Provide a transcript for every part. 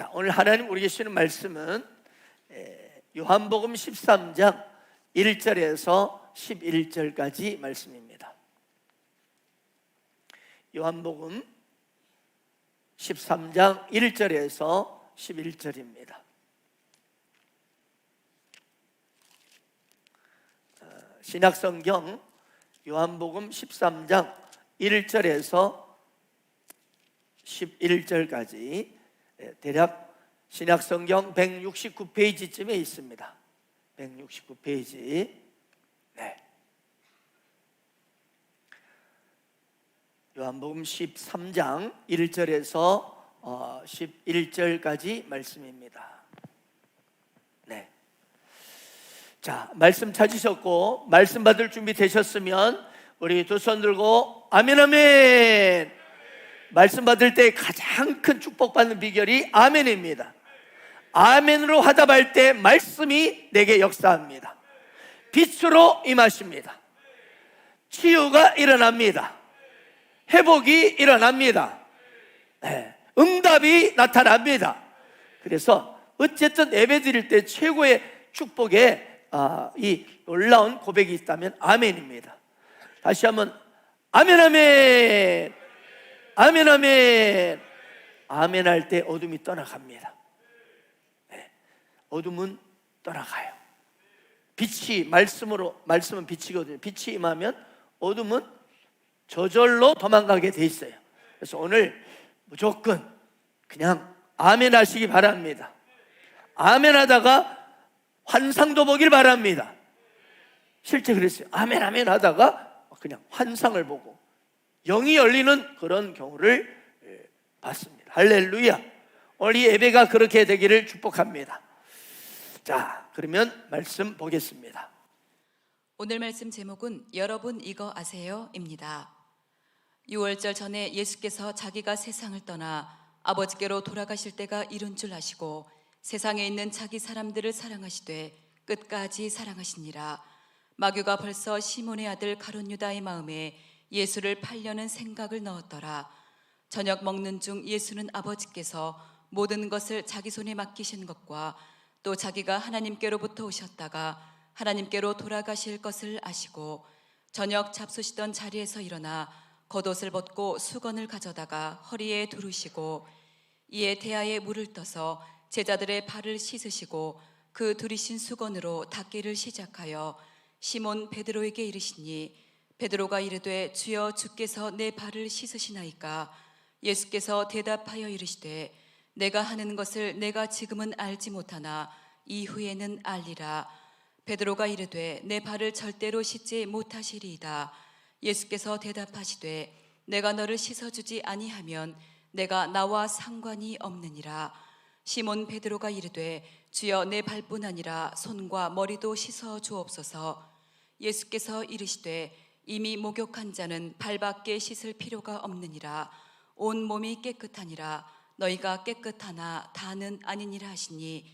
자, 오늘 하나님 우리에게 주시는 말씀은 요한복음 13장 1절에서 11절까지 말씀입니다. 요한복음 13장 1절에서 11절입니다. 신약성경 요한복음 13장 1절에서 11절까지 대략 신약성경 169페이지쯤에 있습니다. 169페이지. 네. 요한복음 13장 1절에서 11절까지 말씀입니다. 네. 자, 말씀 찾으셨고 말씀 받을 준비 되셨으면 우리 두 손 들고 아멘 아멘. 말씀 받을 때 가장 큰 축복받는 비결이 아멘입니다. 아멘으로 화답할 때 말씀이 내게 역사합니다. 빛으로 임하십니다. 치유가 일어납니다. 회복이 일어납니다. 네. 응답이 나타납니다. 그래서 어쨌든 예배 드릴 때 최고의 축복에 이 놀라운 고백이 있다면 아멘입니다. 다시 한번 아멘 아멘. 아멘 아멘. 아멘 할 때 어둠이 떠나갑니다. 네. 어둠은 떠나가요. 빛이 말씀은 빛이거든요. 빛이 임하면 어둠은 저절로 도망가게 돼 있어요. 그래서 오늘 무조건 그냥 아멘 하시기 바랍니다. 아멘 하다가 환상도 보길 바랍니다. 실제 그랬어요. 아멘 아멘 하다가 그냥 환상을 보고 영이 열리는 그런 경우를 봤습니다. 할렐루야. 오늘 이 예배가 그렇게 되기를 축복합니다. 자, 그러면 말씀 보겠습니다. 오늘 말씀 제목은 여러분 이거 아세요? 입니다. 6월절 전에 예수께서 자기가 세상을 떠나 아버지께로 돌아가실 때가 이른 줄 아시고 세상에 있는 자기 사람들을 사랑하시되 끝까지 사랑하시니라. 마귀가 벌써 시몬의 아들 가룟 유다의 마음에 예수를 팔려는 생각을 넣었더라. 저녁 먹는 중 예수는 아버지께서 모든 것을 자기 손에 맡기신 것과 또 자기가 하나님께로부터 오셨다가 하나님께로 돌아가실 것을 아시고 저녁 잡수시던 자리에서 일어나 겉옷을 벗고 수건을 가져다가 허리에 두르시고 이에 대야에 물을 떠서 제자들의 발을 씻으시고 그 두르신 수건으로 닦기를 시작하여 시몬 베드로에게 이르시니 베드로가 이르되 주여 주께서 내 발을 씻으시나이까. 예수께서 대답하여 이르시되 내가 하는 것을 내가 지금은 알지 못하나 이후에는 알리라. 베드로가 이르되 내 발을 절대로 씻지 못하시리이다. 예수께서 대답하시되 내가 너를 씻어주지 아니하면 내가 나와 상관이 없느니라. 시몬 베드로가 이르되 주여 내 발뿐 아니라 손과 머리도 씻어 주옵소서. 예수께서 이르시되 이미 목욕한 자는 발밖에 씻을 필요가 없느니라. 온 몸이 깨끗하니라. 너희가 깨끗하나 다는 아니니라 하시니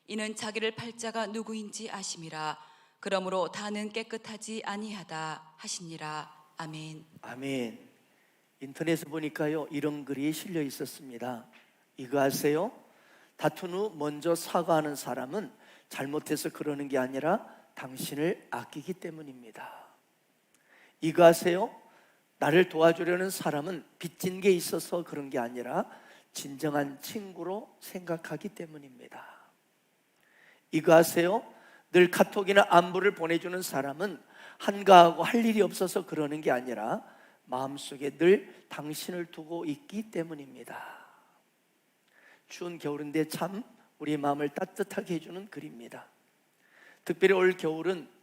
이는 자기를 팔 자가 누구인지 아심이라. 그러므로 다는 깨끗하지 아니하다 하시니라. 아멘. 아멘. 인터넷에 보니까요 이런 글이 실려 있었습니다. 이거 아세요? 다툰 후 먼저 사과하는 사람은 잘못해서 그러는 게 아니라 당신을 아끼기 때문입니다. 이거 아세요? 나를 도와주려는 사람은 빚진 게 있어서 그런 게 아니라 진정한 친구로 생각하기 때문입니다. 이거 아세요? 늘 카톡이나 안부를 보내주는 사람은 한가하고 할 일이 없어서 그러는 게 아니라 마음속에 늘 당신을 두고 있기 때문입니다. 추운 겨울인데 참 우리 마음을 따뜻하게 해주는 글입니다. 특별히 올 겨울은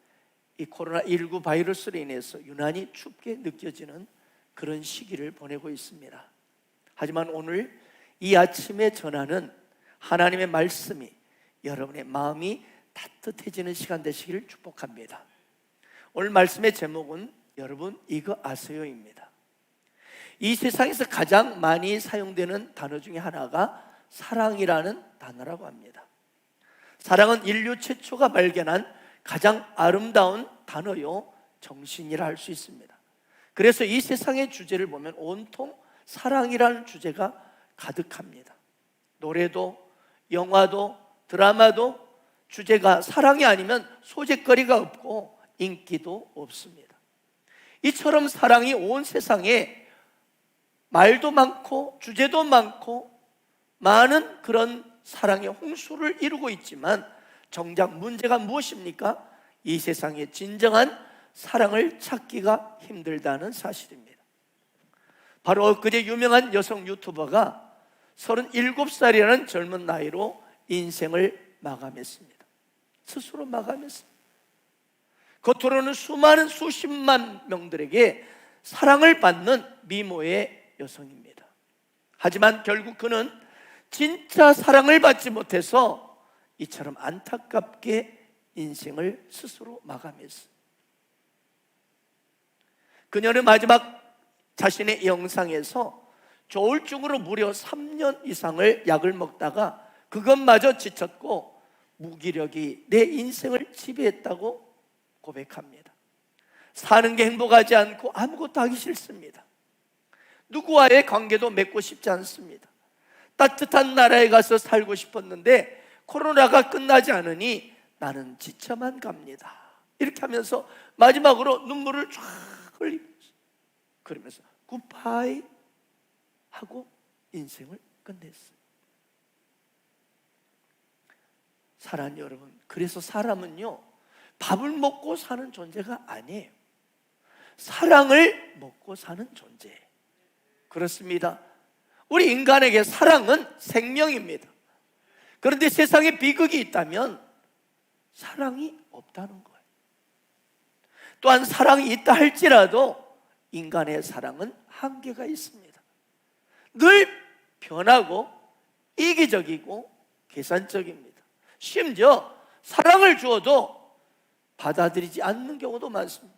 이 코로나19 바이러스로 인해서 유난히 춥게 느껴지는 그런 시기를 보내고 있습니다. 하지만 오늘 이 아침에 전하는 하나님의 말씀이 여러분의 마음이 따뜻해지는 시간 되시기를 축복합니다. 오늘 말씀의 제목은 여러분 이거 아세요입니다. 이 세상에서 가장 많이 사용되는 단어 중에 하나가 사랑이라는 단어라고 합니다. 사랑은 인류 최초가 발견한 가장 아름다운 단어요 정신이라 할 수 있습니다. 그래서 이 세상의 주제를 보면 온통 사랑이라는 주제가 가득합니다. 노래도 영화도 드라마도 주제가 사랑이 아니면 소재거리가 없고 인기도 없습니다. 이처럼 사랑이 온 세상에 말도 많고 주제도 많고 많은 그런 사랑의 홍수를 이루고 있지만 정작 문제가 무엇입니까? 이 세상에 진정한 사랑을 찾기가 힘들다는 사실입니다. 바로 엊그제 유명한 여성 유튜버가 37살이라는 젊은 나이로 인생을 마감했습니다. 스스로 마감했습니다. 겉으로는 수많은 수십만 명들에게 사랑을 받는 미모의 여성입니다. 하지만 결국 그는 진짜 사랑을 받지 못해서 이처럼 안타깝게 인생을 스스로 마감했습니다. 그녀는 마지막 자신의 영상에서 조울증으로 무려 3년 이상을 약을 먹다가 그것마저 지쳤고 무기력이 내 인생을 지배했다고 고백합니다. 사는 게 행복하지 않고 아무것도 하기 싫습니다. 누구와의 관계도 맺고 싶지 않습니다. 따뜻한 나라에 가서 살고 싶었는데 코로나가 끝나지 않으니 나는 지쳐만 갑니다. 이렇게 하면서 마지막으로 눈물을 쫙 흘리면서 그러면서 굿바이 하고 인생을 끝냈어요. 사랑하는 여러분, 그래서 사람은요 밥을 먹고 사는 존재가 아니에요. 사랑을 먹고 사는 존재예요. 그렇습니다. 우리 인간에게 사랑은 생명입니다. 그런데 세상에 비극이 있다면 사랑이 없다는 거예요. 또한 사랑이 있다 할지라도 인간의 사랑은 한계가 있습니다. 늘 변하고 이기적이고 계산적입니다. 심지어 사랑을 주어도 받아들이지 않는 경우도 많습니다.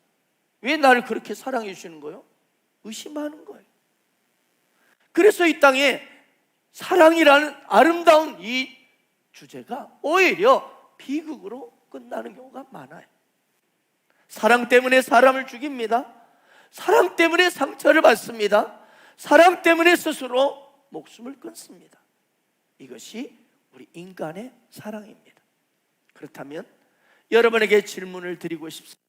왜 나를 그렇게 사랑해 주시는 거예요? 의심하는 거예요. 그래서 이 땅에 사랑이라는 아름다운 이 주제가 오히려 비극으로 끝나는 경우가 많아요. 사랑 때문에 사람을 죽입니다. 사랑 때문에 상처를 받습니다. 사랑 때문에 스스로 목숨을 끊습니다. 이것이 우리 인간의 사랑입니다. 그렇다면 여러분에게 질문을 드리고 싶습니다.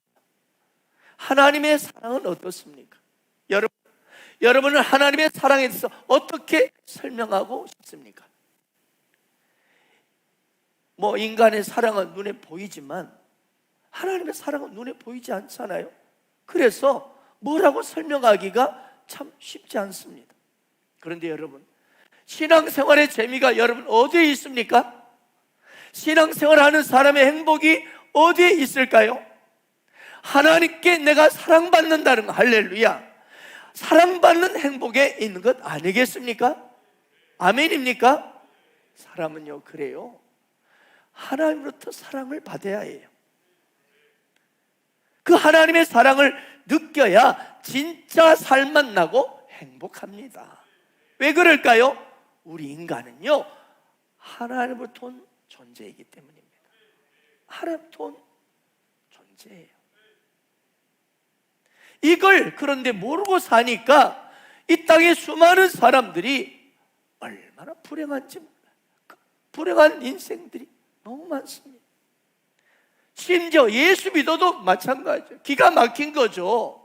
하나님의 사랑은 어떻습니까? 여러분은 하나님의 사랑에 대해서 어떻게 설명하고 싶습니까? 인간의 사랑은 눈에 보이지만 하나님의 사랑은 눈에 보이지 않잖아요. 그래서 뭐라고 설명하기가 참 쉽지 않습니다. 그런데 여러분, 신앙생활의 재미가 여러분 어디에 있습니까? 신앙생활하는 사람의 행복이 어디에 있을까요? 하나님께 내가 사랑받는다는 거, 할렐루야. 사랑받는 행복에 있는 것 아니겠습니까? 아멘입니까? 사람은요 그래요, 하나님으로부터 사랑을 받아야 해요. 그 하나님의 사랑을 느껴야 진짜 삶만 나고 행복합니다. 왜 그럴까요? 우리 인간은요 하나님으로부터 온 존재이기 때문입니다. 하나님으로부터 온 존재예요. 이걸 그런데 모르고 사니까 이 땅에 수많은 사람들이 얼마나 불행한지 몰라요. 불행한 인생들이 너무 많습니다. 심지어 예수 믿어도 마찬가지죠. 기가 막힌 거죠.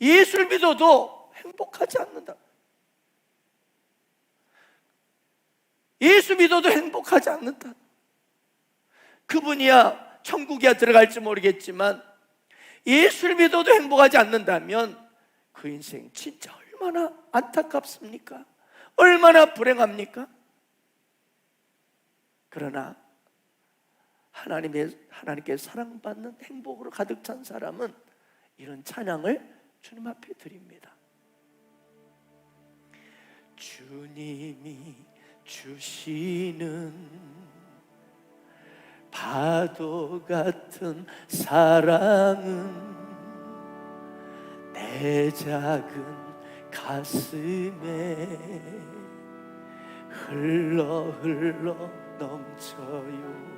예수를 믿어도 행복하지 않는다. 예수 믿어도 행복하지 않는다. 그분이야 천국이야 들어갈지 모르겠지만 예수를 믿어도 행복하지 않는다면 그 인생 진짜 얼마나 안타깝습니까? 얼마나 불행합니까? 그러나 하나님께 사랑받는 행복으로 가득 찬 사람은 이런 찬양을 주님 앞에 드립니다. 주님이 주시는 파도 같은 사랑은 내 작은 가슴에 흘러 넘쳐요.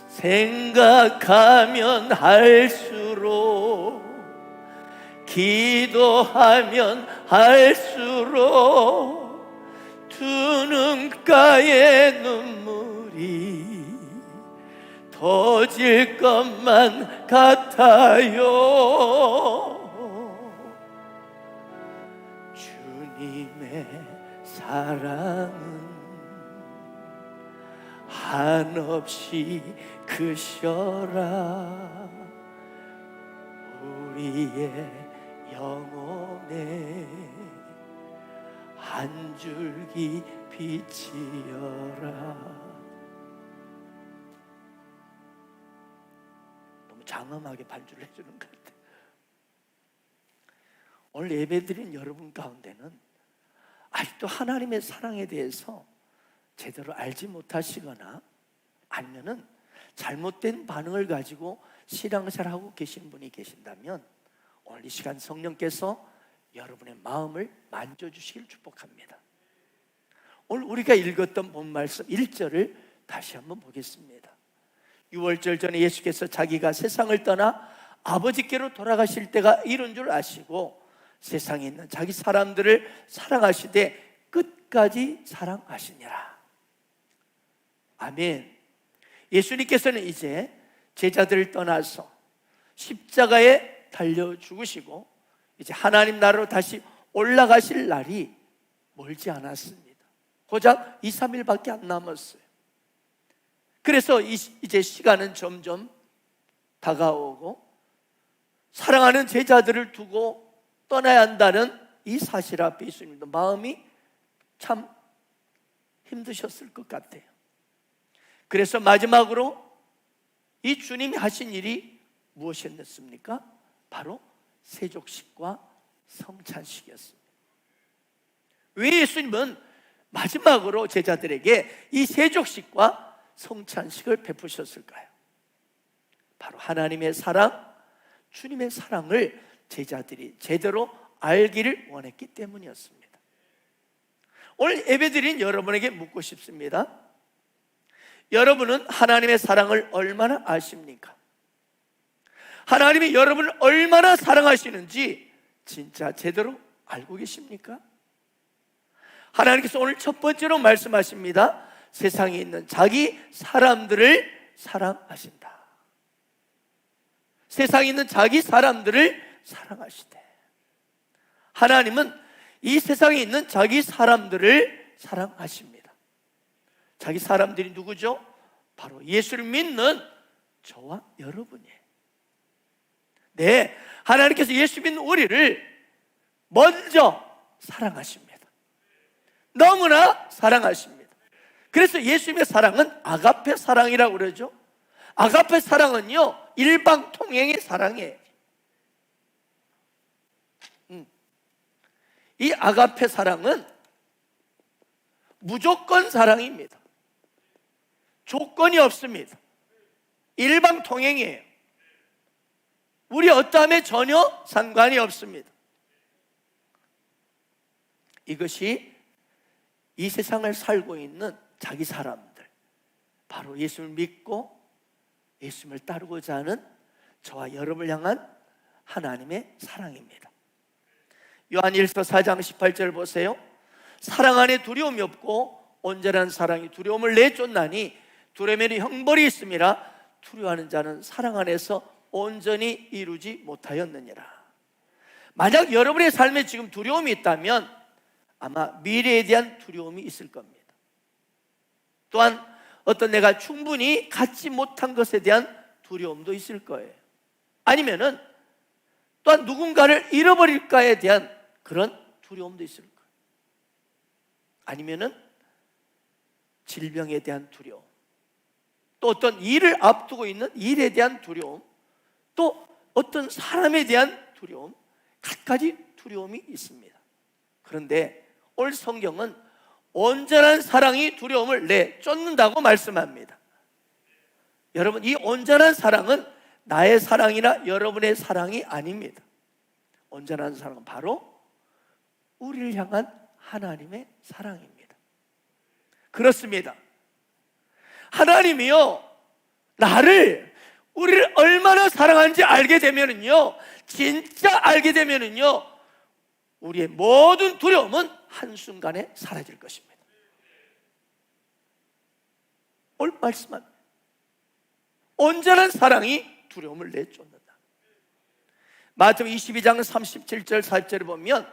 생각하면 할수록 기도하면 할수록 두 눈가에 눈물이 터질 것만 같아요. 주님의 사랑은 한없이 크셔라. 우리의 영혼에 한 줄기 빛이여라. 너무 장엄하게 반주를 해주는 것 같아요. 오늘 예배드린 여러분 가운데는 아직도 하나님의 사랑에 대해서 제대로 알지 못하시거나 아니면은 잘못된 반응을 가지고 신앙생활하고 계신 분이 계신다면 오늘 이 시간 성령께서 여러분의 마음을 만져주시길 축복합니다. 오늘 우리가 읽었던 본 말씀 1절을 다시 한번 보겠습니다. 6월절 전에 예수께서 자기가 세상을 떠나 아버지께로 돌아가실 때가 이른 줄 아시고 세상에 있는 자기 사람들을 사랑하시되 끝까지 사랑하시니라. 아멘. 예수님께서는 이제 제자들을 떠나서 십자가에 달려 죽으시고 이제 하나님 나라로 다시 올라가실 날이 멀지 않았습니다. 고작 2, 3일밖에 안 남았어요. 그래서 이제 시간은 점점 다가오고 사랑하는 제자들을 두고 떠나야 한다는 이 사실 앞에 예수님도 마음이 참 힘드셨을 것 같아요. 그래서 마지막으로 이 주님이 하신 일이 무엇이었습니까? 바로 세족식과 성찬식이었습니다. 왜 예수님은 마지막으로 제자들에게 이 세족식과 성찬식을 베푸셨을까요? 바로 하나님의 사랑, 주님의 사랑을 제자들이 제대로 알기를 원했기 때문이었습니다. 오늘 예배드린 여러분에게 묻고 싶습니다. 여러분은 하나님의 사랑을 얼마나 아십니까? 하나님이 여러분을 얼마나 사랑하시는지 진짜 제대로 알고 계십니까? 하나님께서 오늘 첫 번째로 말씀하십니다. 세상에 있는 자기 사람들을 사랑하신다. 세상에 있는 자기 사람들을 사랑하시되, 하나님은 이 세상에 있는 자기 사람들을 사랑하십니다. 자기 사람들이 누구죠? 바로 예수를 믿는 저와 여러분이에요. 네, 하나님께서 예수 믿는 우리를 먼저 사랑하십니다. 너무나 사랑하십니다. 그래서 예수님의 사랑은 아가페 사랑이라고 그러죠. 아가페 사랑은요, 일방통행의 사랑이에요. 이 아가페 사랑은 무조건 사랑입니다. 조건이 없습니다. 일방통행이에요. 우리 어떠함에 전혀 상관이 없습니다. 이것이 이 세상을 살고 있는 자기 사람들, 바로 예수를 믿고 예수님을 따르고자 하는 저와 여러분을 향한 하나님의 사랑입니다. 요한일서 4장 18절 보세요. 사랑 안에 두려움이 없고 온전한 사랑이 두려움을 내쫓나니 두려움에는 형벌이 있음이라 두려워하는 자는 사랑 안에서 온전히 이루지 못하였느니라. 만약 여러분의 삶에 지금 두려움이 있다면 아마 미래에 대한 두려움이 있을 겁니다. 또한 어떤 내가 충분히 갖지 못한 것에 대한 두려움도 있을 거예요. 아니면은 또한 누군가를 잃어버릴까에 대한 그런 두려움도 있을 거예요. 아니면은 질병에 대한 두려움, 또 어떤 일을 앞두고 있는 일에 대한 두려움, 또 어떤 사람에 대한 두려움, 갖가지 두려움이 있습니다. 그런데 오늘 성경은 온전한 사랑이 두려움을 내쫓는다고 말씀합니다. 여러분, 이 온전한 사랑은 나의 사랑이나 여러분의 사랑이 아닙니다. 온전한 사랑은 바로 우리를 향한 하나님의 사랑입니다. 그렇습니다. 하나님이요, 우리를 얼마나 사랑하는지 알게 되면은요, 진짜 알게 되면은요, 우리의 모든 두려움은 한순간에 사라질 것입니다. 오늘 말씀한 온전한 사랑이 두려움을 내쫓는다. 마태복음 22장 37절 40절을 보면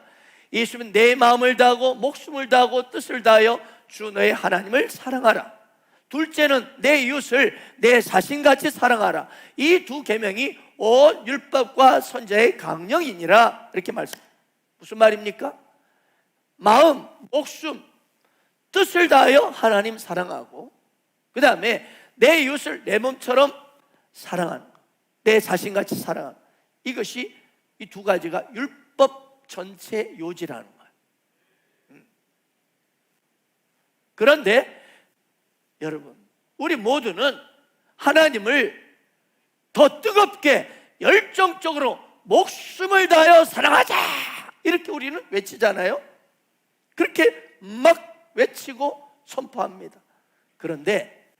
예수님은 내 마음을 다하고 목숨을 다하고 뜻을 다하여 주 너의 하나님을 사랑하라. 둘째는 내 이웃을 내 자신같이 사랑하라. 이 두 계명이 온 율법과 선지자의 강령이니라. 이렇게 말씀. 무슨 말입니까? 마음, 목숨, 뜻을 다하여 하나님 사랑하고, 그 다음에 내 이웃을 내 몸처럼 사랑하는 것, 내 자신같이 사랑하는 것. 이것이 이 두 가지가 율법 전체 요지라는 거예요. 그런데 여러분, 우리 모두는 하나님을 더 뜨겁게 열정적으로 목숨을 다하여 사랑하자, 이렇게 우리는 외치잖아요. 그렇게 막 외치고 선포합니다. 그런데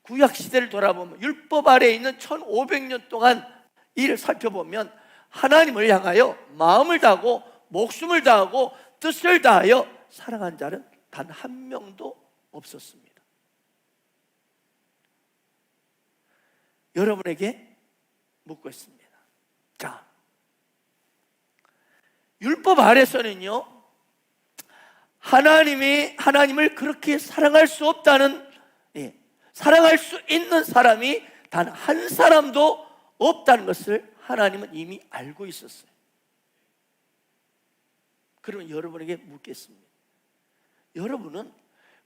구약시대를 돌아보면, 율법 아래에 있는 1500년 동안 이를 살펴보면 하나님을 향하여 마음을 다하고 목숨을 다하고 뜻을 다하여 사랑한 자는 단 한 명도 없었습니다. 여러분에게 묻고 있습니다. 자, 율법 아래서는요, 하나님을 그렇게 사랑할 수 없다는, 사랑할 수 있는 사람이 단 한 사람도 없다는 것을 하나님은 이미 알고 있었어요. 그러면 여러분에게 묻겠습니다. 여러분은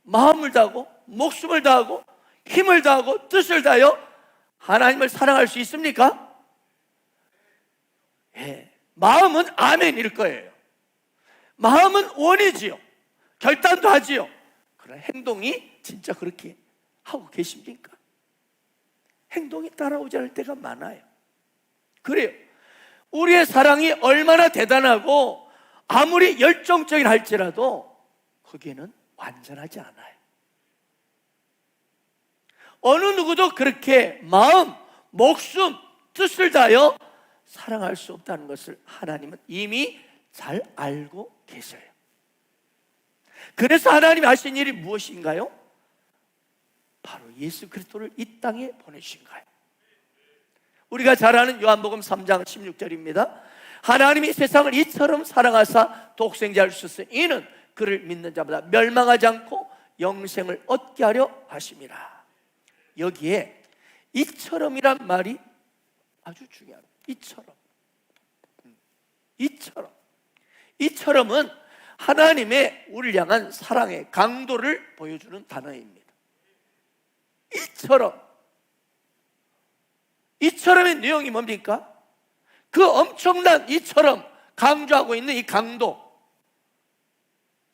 마음을 다하고 목숨을 다하고 힘을 다하고 뜻을 다하여 하나님을 사랑할 수 있습니까? 마음은 아멘일 거예요. 마음은 원이지요. 결단도 하지요. 그러나 행동이 진짜 그렇게 하고 계십니까? 행동이 따라오지 않을 때가 많아요. 그래요. 우리의 사랑이 얼마나 대단하고 아무리 열정적이라 할지라도 거기에는 완전하지 않아요. 어느 누구도 그렇게 마음, 목숨, 뜻을 다하여 사랑할 수 없다는 것을 하나님은 이미 잘 알고 계셔요. 그래서 하나님이 하신 일이 무엇인가요? 바로 예수 그리스도를 이 땅에 보내신 거예요. 우리가 잘 아는 요한복음 3장 16절입니다. 하나님이 세상을 이처럼 사랑하사 독생자를 주셨으니 이는 그를 믿는 자보다 멸망하지 않고 영생을 얻게 하려 하심이라. 여기에 이처럼이란 말이 아주 중요합니다. 이처럼은 하나님의 우리를 향한 사랑의 강도를 보여주는 단어입니다. 이처럼의 내용이 뭡니까? 그 엄청난 이처럼 강조하고 있는 이 강도,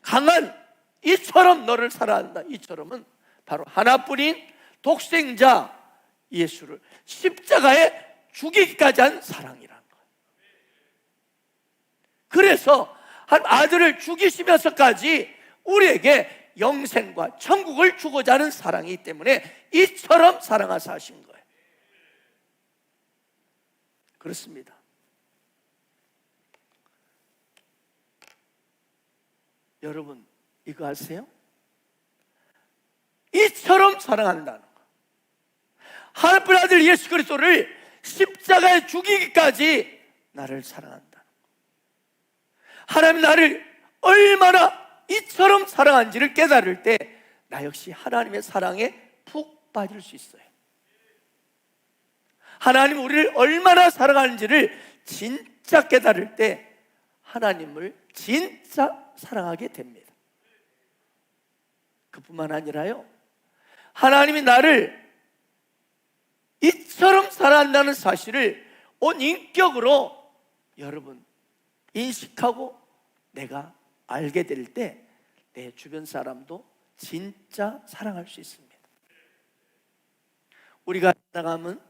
강한 이처럼 너를 사랑한다. 이처럼은 바로 하나뿐인 독생자 예수를 십자가에 죽이기까지 한 사랑이라는 거예요. 그래서 한 아들을 죽이시면서까지 우리에게 영생과 천국을 주고자 하는 사랑이기 때문에 이처럼 사랑하사 하신 거예요. 그렇습니다. 여러분, 이거 아세요? 이처럼 사랑한다는 거. 하나뿐 아들 예수 그리스도를 십자가에 죽이기까지 나를 사랑한다는 거. 하나님 나를 얼마나 이처럼 사랑한지를 깨달을 때 나 역시 하나님의 사랑에 푹 빠질 수 있어요. 하나님 우리를 얼마나 사랑하는지를 진짜 깨달을 때 하나님을 진짜 사랑하게 됩니다. 그뿐만 아니라요, 하나님이 나를 이처럼 사랑한다는 사실을 온 인격으로 여러분 인식하고 내가 알게 될 때 내 주변 사람도 진짜 사랑할 수 있습니다. 우리가 사랑하면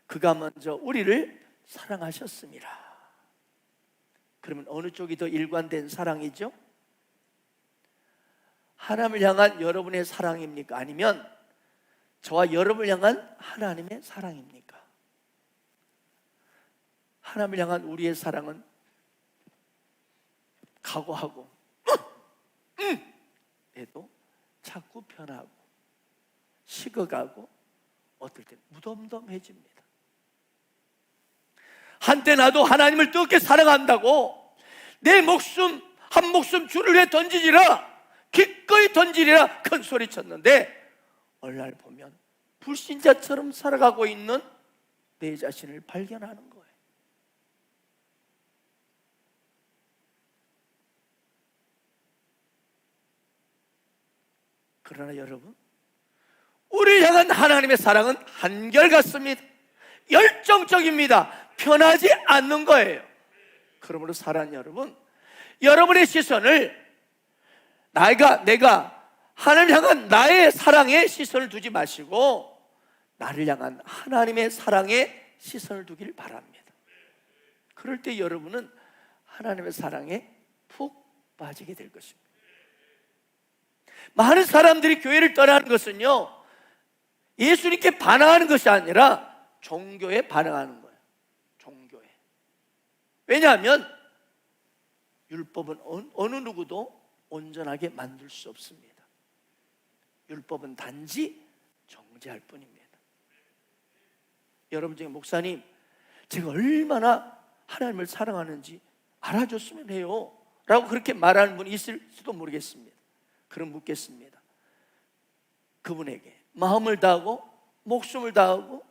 그가 먼저 우리를 사랑하셨습니다. 그러면 어느 쪽이 더 일관된 사랑이죠? 하나님을 향한 여러분의 사랑입니까? 아니면 저와 여러분을 향한 하나님의 사랑입니까? 하나님을 향한 우리의 사랑은 각오하고 해도 자꾸 변하고 식어가고 어떨 때 무덤덤해집니다. 한때 나도 하나님을 뜨겁게 사랑한다고 내 목숨 한 목숨 주를 위해 던지리라, 기꺼이 던지리라 큰 소리 쳤는데 오늘날 보면 불신자처럼 살아가고 있는 내 자신을 발견하는 거예요. 그러나 여러분, 우리를 향한 하나님의 사랑은 한결같습니다. 열정적입니다. 변하지 않는 거예요. 그러므로 사랑하는 여러분, 여러분의 시선을 내가 하나님을 향한 나의 사랑에 시선을 두지 마시고 나를 향한 하나님의 사랑에 시선을 두길 바랍니다. 그럴 때 여러분은 하나님의 사랑에 푹 빠지게 될 것입니다. 많은 사람들이 교회를 떠나는 것은요, 예수님께 반항하는 것이 아니라 종교에 반항하는 거예요. 종교에. 왜냐하면 율법은 어느 누구도 온전하게 만들 수 없습니다. 율법은 단지 정죄할 뿐입니다. 여러분 중에 목사님, 제가 얼마나 하나님을 사랑하는지 알아줬으면 해요 라고 그렇게 말하는 분이 있을지도 모르겠습니다. 그럼 묻겠습니다. 그분에게 마음을 다하고 목숨을 다하고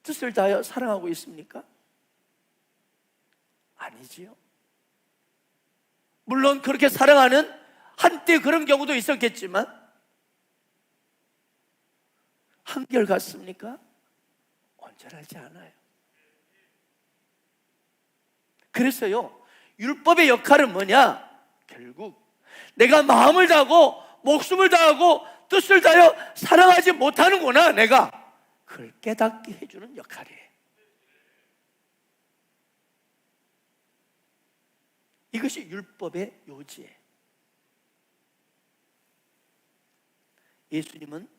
뜻을 다하여 사랑하고 있습니까? 아니지요. 물론 그렇게 사랑하는 한때 그런 경우도 있었겠지만 한결같습니까? 온전하지 않아요. 그래서요, 율법의 역할은 뭐냐? 결국 내가 마음을 다하고 목숨을 다하고 뜻을 다하여 사랑하지 못하는구나, 내가 그걸 깨닫게 해주는 역할이에요. 이것이 율법의 요지예요. 예수님은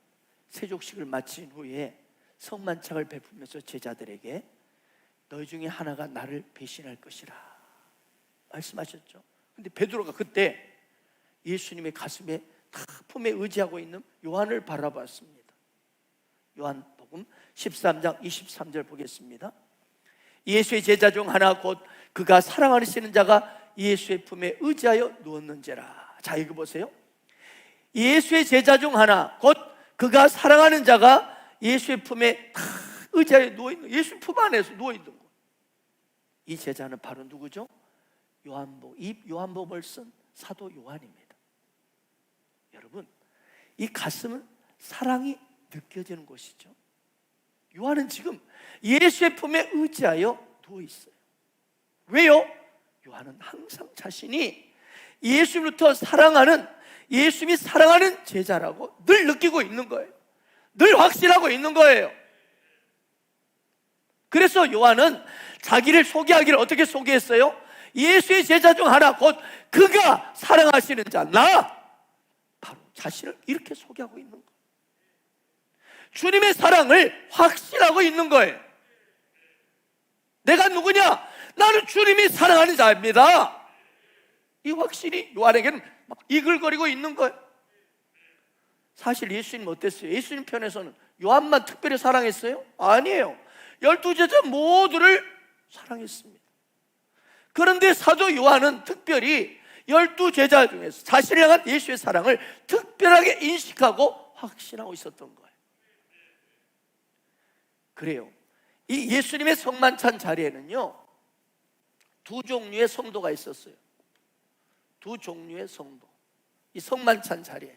세족식을 마친 후에 성만찬을 베풀면서 제자들에게 너희 중에 하나가 나를 배신할 것이라 말씀하셨죠. 근데 베드로가 그때 예수님의 가슴에 품에 의지하고 있는 요한을 바라봤습니다. 요한복음 13장 23절 보겠습니다. 예수의 제자 중 하나 곧 그가 사랑하시는 자가 예수의 품에 의지하여 누웠는지라. 자, 이거 보세요. 예수의 제자 중 하나 곧 그가 사랑하는 자가 예수의 품에 의지하여 누워있는, 예수 품 안에서 누워있는 거. 이 제자는 바로 누구죠? 이 요한복음을 쓴 사도 요한입니다. 여러분, 이 가슴은 사랑이 느껴지는 곳이죠. 요한은 지금 예수의 품에 의지하여 누워있어요. 왜요? 요한은 항상 자신이 예수부터 사랑하는, 예수님이 사랑하는 제자라고 늘 느끼고 있는 거예요. 늘 확신하고 있는 거예요. 그래서 요한은 자기를 소개하기를 어떻게 소개했어요? 예수의 제자 중 하나 곧 그가 사랑하시는 자, 나 바로 자신을 이렇게 소개하고 있는 거예요. 주님의 사랑을 확신하고 있는 거예요. 내가 누구냐? 나는 주님이 사랑하는 자입니다. 이 확신이 요한에게는 막 이글거리고 있는 거예요. 사실 예수님 어땠어요? 예수님 편에서는 요한만 특별히 사랑했어요? 아니에요. 12제자 모두를 사랑했습니다. 그런데 사도 요한은 특별히 12제자 중에서 자신을 향한 예수의 사랑을 특별하게 인식하고 확신하고 있었던 거예요. 그래요. 이 예수님의 성만찬 자리에는요, 두 종류의 성도가 있었어요. 두 종류의 성도. 이 성만찬 자리에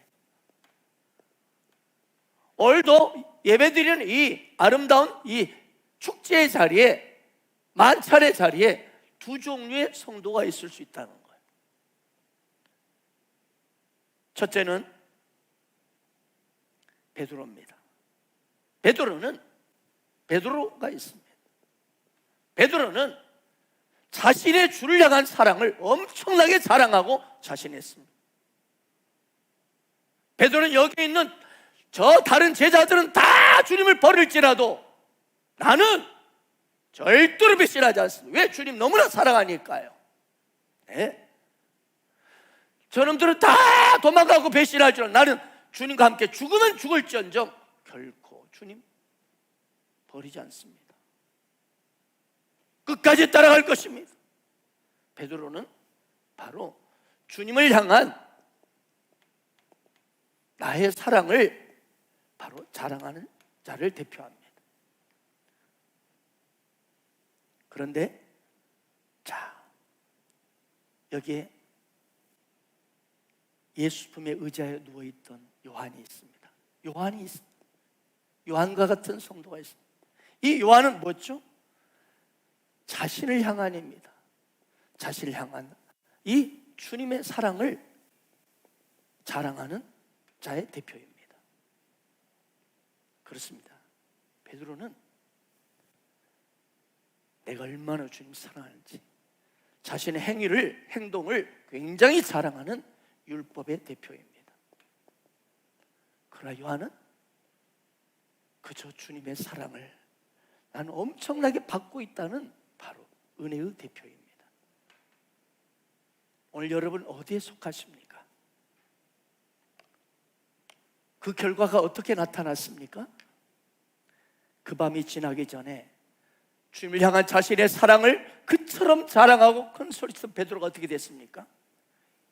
오늘도 예배드리는 이 아름다운 이 축제의 자리에, 만찬의 자리에 두 종류의 성도가 있을 수 있다는 거예요. 첫째는 베드로입니다. 베드로가 있습니다. 베드로는 자신의 주를 향한 사랑을 엄청나게 자랑하고 자신했습니다. 베드로는 여기 있는 저 다른 제자들은 다 주님을 버릴지라도 나는 절대로 배신하지 않습니다. 왜? 주님 너무나 사랑하니까요. 네? 저놈들은 다 도망가고 배신하지만 나는 주님과 함께 죽으면 죽을지언정 결코 주님 버리지 않습니다. 끝까지 따라갈 것입니다. 베드로는 바로 주님을 향한 나의 사랑을 바로 자랑하는 자를 대표합니다. 그런데 자, 여기에 예수 품에 의자에 누워있던 요한이 있습니다. 요한과 같은 성도가 있습니다. 이 요한은 뭐죠? 자신을 향한입니다. 자신을 향한 이 주님의 사랑을 자랑하는 자의 대표입니다. 그렇습니다. 베드로는 내가 얼마나 주님 사랑하는지 자신의 행동을 굉장히 자랑하는 율법의 대표입니다. 그러나 요한은 그저 주님의 사랑을 나는 엄청나게 받고 있다는 바로 은혜의 대표입니다. 오늘 여러분 어디에 속하십니까? 그 결과가 어떻게 나타났습니까? 그 밤이 지나기 전에 주님을 향한 자신의 사랑을 그처럼 자랑하고 큰 소리쳐 베드로가 어떻게 됐습니까?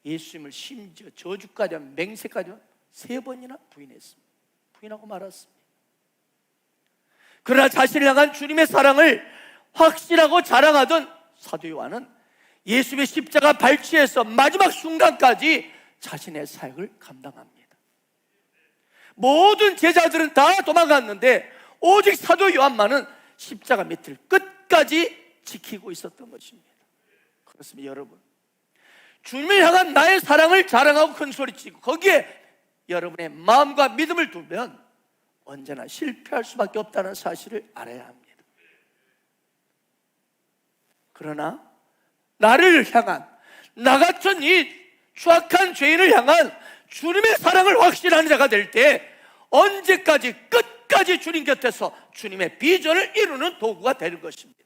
예수님을 심지어 저주까지 하면 맹세까지 하면 3번이나 부인했습니다. 부인하고 말았습니다. 그러나 자신을 향한 주님의 사랑을 확신하고 자랑하던 사도 요한은 예수님의 십자가 발치에서 마지막 순간까지 자신의 사역을 감당합니다. 모든 제자들은 다 도망갔는데 오직 사도 요한만은 십자가 밑을 끝까지 지키고 있었던 것입니다. 그렇습니다. 여러분, 주님을 향한 나의 사랑을 자랑하고 큰 소리치고 거기에 여러분의 마음과 믿음을 두면 언제나 실패할 수밖에 없다는 사실을 알아야 합니다. 그러나 나를 향한, 나 같은 이 추악한 죄인을 향한 주님의 사랑을 확신하는 자가 될 때 언제까지 끝까지 주님 곁에서 주님의 비전을 이루는 도구가 되는 것입니다.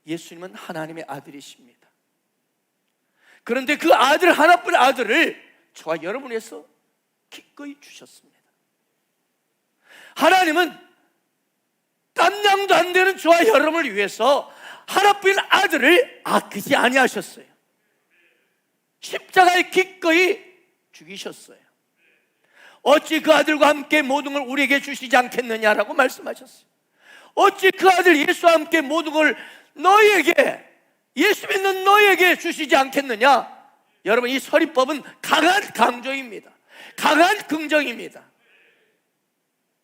예수님은 하나님의 아들이십니다. 그런데 그 아들 하나뿐인 아들을 저와 여러분을 위해서 기꺼이 주셨습니다. 하나님은 땀냥도 안 되는 저와 여러분을 위해서 하나뿐인 아들을 아끼지 아니하셨어요. 십자가에 기꺼이 죽이셨어요. 어찌 그 아들과 함께 모든 걸 우리에게 주시지 않겠느냐라고 말씀하셨어요. 어찌 그 아들 예수와 함께 모든 걸 너희에게, 예수 믿는 너희에게 주시지 않겠느냐. 여러분, 이 서리법은 강한 강조입니다. 강한 긍정입니다.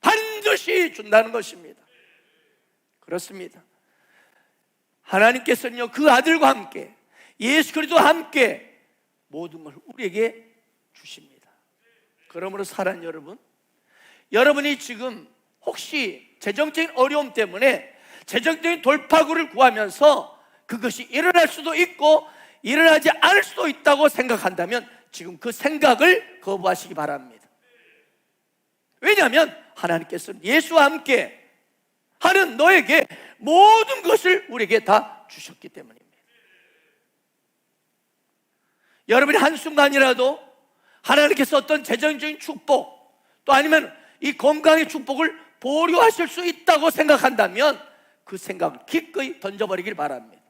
반드시 준다는 것입니다. 그렇습니다. 하나님께서는요, 그 아들과 함께 예수 그리스도와 함께 모든 걸 우리에게 주십니다. 그러므로 사랑하는 여러분, 여러분이 지금 혹시 재정적인 어려움 때문에 재정적인 돌파구를 구하면서 그것이 일어날 수도 있고 일어나지 않을 수도 있다고 생각한다면 지금 그 생각을 거부하시기 바랍니다. 왜냐하면 하나님께서는 예수와 함께 하는 너에게 모든 것을 우리에게 다 주셨기 때문입니다. 여러분이 한순간이라도 하나님께서 어떤 재정적인 축복 또 아니면 이 건강의 축복을 보류하실 수 있다고 생각한다면 그 생각을 기꺼이 던져버리길 바랍니다.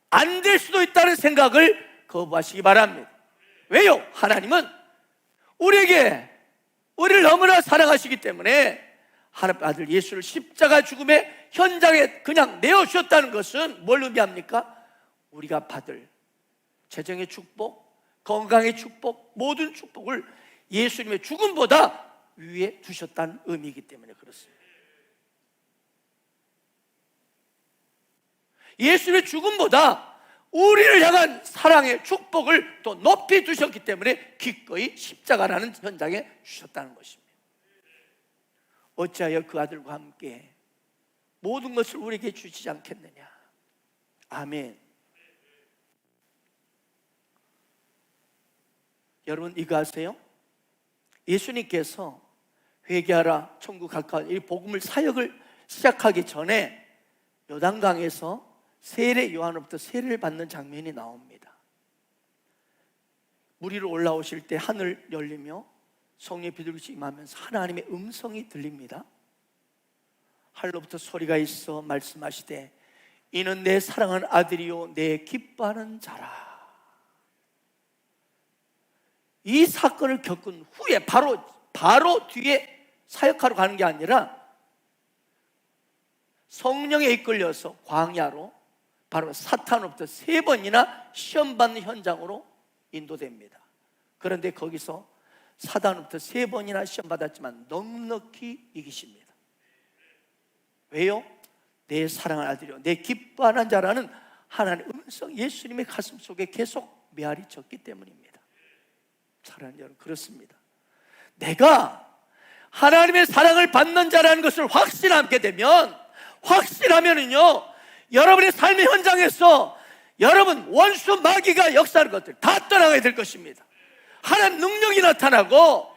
안 될 수도 있다는 생각을 거부하시기 바랍니다. 왜요? 하나님은 우리를 너무나 사랑하시기 때문에 하나님 아들 예수를 십자가 죽음의 현장에 그냥 내어주셨다는 것은 뭘 의미합니까? 우리가 받을 재정의 축복, 건강의 축복, 모든 축복을 예수님의 죽음보다 위에 두셨다는 의미이기 때문에 그렇습니다. 예수님의 죽음보다 우리를 향한 사랑의 축복을 더 높이 두셨기 때문에 기꺼이 십자가라는 현장에 주셨다는 것입니다. 어찌하여 그 아들과 함께 모든 것을 우리에게 주시지 않겠느냐. 아멘. 여러분 이거 아세요? 예수님께서 회개하라 천국 가까운 이 복음을 사역을 시작하기 전에 요단강에서 세례 요한으로부터 세례를 받는 장면이 나옵니다. 물 위로 올라오실 때 하늘 열리며 성령의 비둘기같이 임하면서 하나님의 음성이 들립니다. 하늘로부터 소리가 있어 말씀하시되 이는 내 사랑하는 아들이요 내 기뻐하는 자라. 이 사건을 겪은 후에 바로 뒤에 사역하러 가는 게 아니라 성령에 이끌려서 광야로 바로 사탄으로부터 3번이나 시험받는 현장으로 인도됩니다. 그런데 거기서 사탄으로부터 3번이나 시험받았지만 넉넉히 이기십니다. 왜요? 내 사랑하는 아들이요 내 기뻐하는 자라는 하나님의 음성, 예수님의 가슴 속에 계속 메아리 쳤기 때문입니다. 사랑하는 여러분, 그렇습니다. 내가 하나님의 사랑을 받는 자라는 것을 확신하면은요, 여러분의 삶의 현장에서 여러분 원수 마귀가 역사하는 것들 다 떠나가야 될 것입니다. 하나님 능력이 나타나고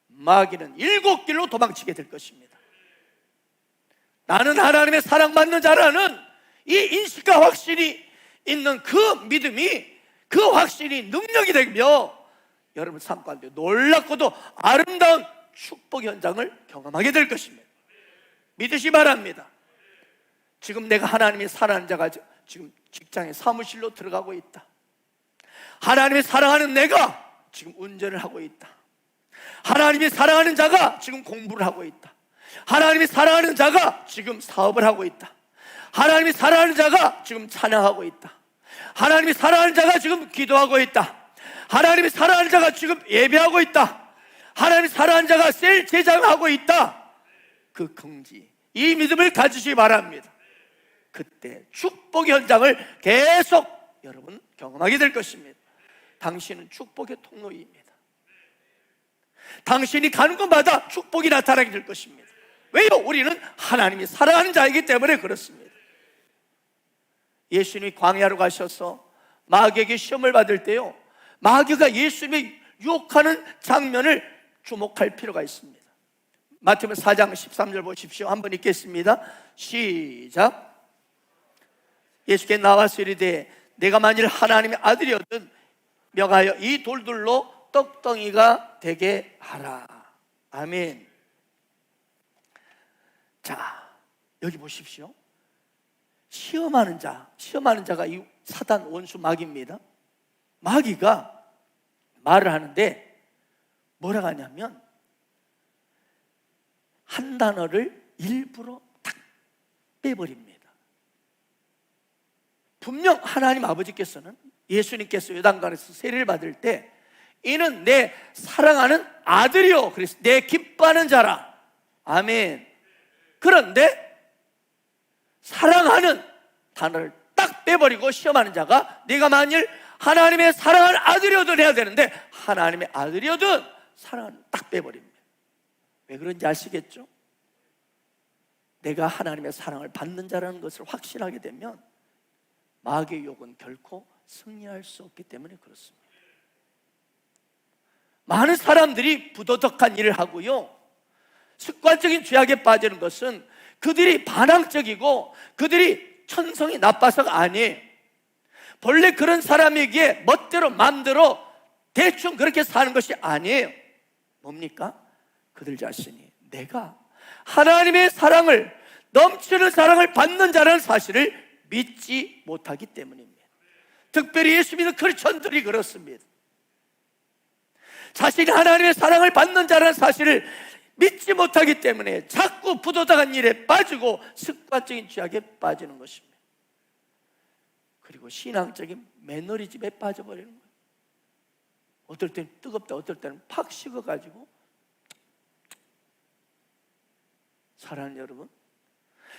마귀는 7길로 도망치게 될 것입니다. 나는 하나님의 사랑받는 자라는 이 인식과 확신이 있는 그 믿음이, 그 확신이 능력이 되며 여러분 삶 가운데 놀랍고도 아름다운 축복 현장을 경험하게 될 것입니다. 믿으시 바랍니다. 지금 내가 하나님의 사랑하는 자가 지금 직장에 사무실로 들어가고 있다. 하나님의 사랑하는 내가 지금 운전을 하고 있다. 하나님의 사랑하는 자가 지금 공부를 하고 있다. 하나님의 사랑하는 자가 지금 사업을 하고 있다. 하나님의 사랑하는 자가 지금 찬양하고 있다. 하나님의 사랑하는 자가 지금 기도하고 있다. 하나님의 사랑하는 자가 지금 예배하고 있다. 하나님의 사랑하는 자가 셀 제장하고 있다. 그 긍지, 이 믿음을 가지시기 바랍니다. 그때 축복 현장을 계속 여러분 경험하게 될 것입니다. 당신은 축복의 통로입니다. 당신이 가는 곳마다 축복이 나타나게 될 것입니다. 왜요? 우리는 하나님이 사랑하는 자이기 때문에 그렇습니다. 예수님이 광야로 가셔서 마귀에게 시험을 받을 때요, 마귀가 예수님의 유혹하는 장면을 주목할 필요가 있습니다. 마태복음 4장 13절 보십시오. 한번 읽겠습니다. 시작. 예수께 나와서 이르되 내가 만일 하나님의 아들이었든 명하여 이 돌들로 떡덩이가 되게 하라. 아멘. 자, 여기 보십시오. 시험하는 자가 이 사단 원수 마귀입니다. 마귀가 말을 하는데 뭐라고 하냐면 한 단어를 일부러 딱 빼버립니다. 분명 하나님 아버지께서는, 예수님께서 요단강에서 세례를 받을 때 이는 내 사랑하는 아들이요, 그래서 내 기뻐하는 자라. 아멘. 그런데 사랑하는 단어를 딱 빼버리고 시험하는 자가 내가 만일 하나님의 사랑하는 아들이어든 해야 되는데 하나님의 아들이어든 사랑은 딱 빼버립니다. 왜 그런지 아시겠죠? 내가 하나님의 사랑을 받는 자라는 것을 확신하게 되면 마귀의 유혹은 결코 승리할 수 없기 때문에 그렇습니다. 많은 사람들이 부도덕한 일을 하고요, 습관적인 죄악에 빠지는 것은 그들이 반항적이고 그들이 천성이 나빠서가 아니에요. 본래 그런 사람에게 멋대로 마음대로 대충 그렇게 사는 것이 아니에요. 뭡니까? 그들 자신이 내가 하나님의 사랑을, 넘치는 사랑을 받는 자라는 사실을 믿지 못하기 때문입니다. 특별히 예수 믿는 크리스천들이 그렇습니다. 자신이 하나님의 사랑을 받는 자라는 사실을 믿지 못하기 때문에 자꾸 부도덕한 일에 빠지고 습관적인 죄악에 빠지는 것입니다. 그리고 신앙적인 매너리즘에 빠져버리는 거예요. 어떨 때는 뜨겁다, 어떨 때는 팍 식어가지고. 사랑하는 여러분,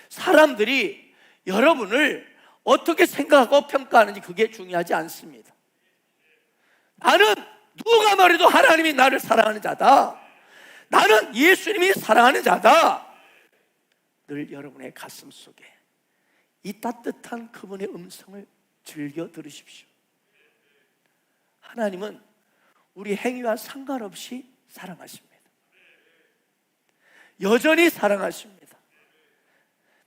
사람들이 여러분을 어떻게 생각하고 평가하는지 그게 중요하지 않습니다. 나는 누가 말해도 하나님이 나를 사랑하는 자다, 나는 예수님이 사랑하는 자다. 늘 여러분의 가슴 속에 이 따뜻한 그분의 음성을 즐겨 들으십시오. 하나님은 우리 행위와 상관없이 사랑하십니다. 여전히 사랑하십니다.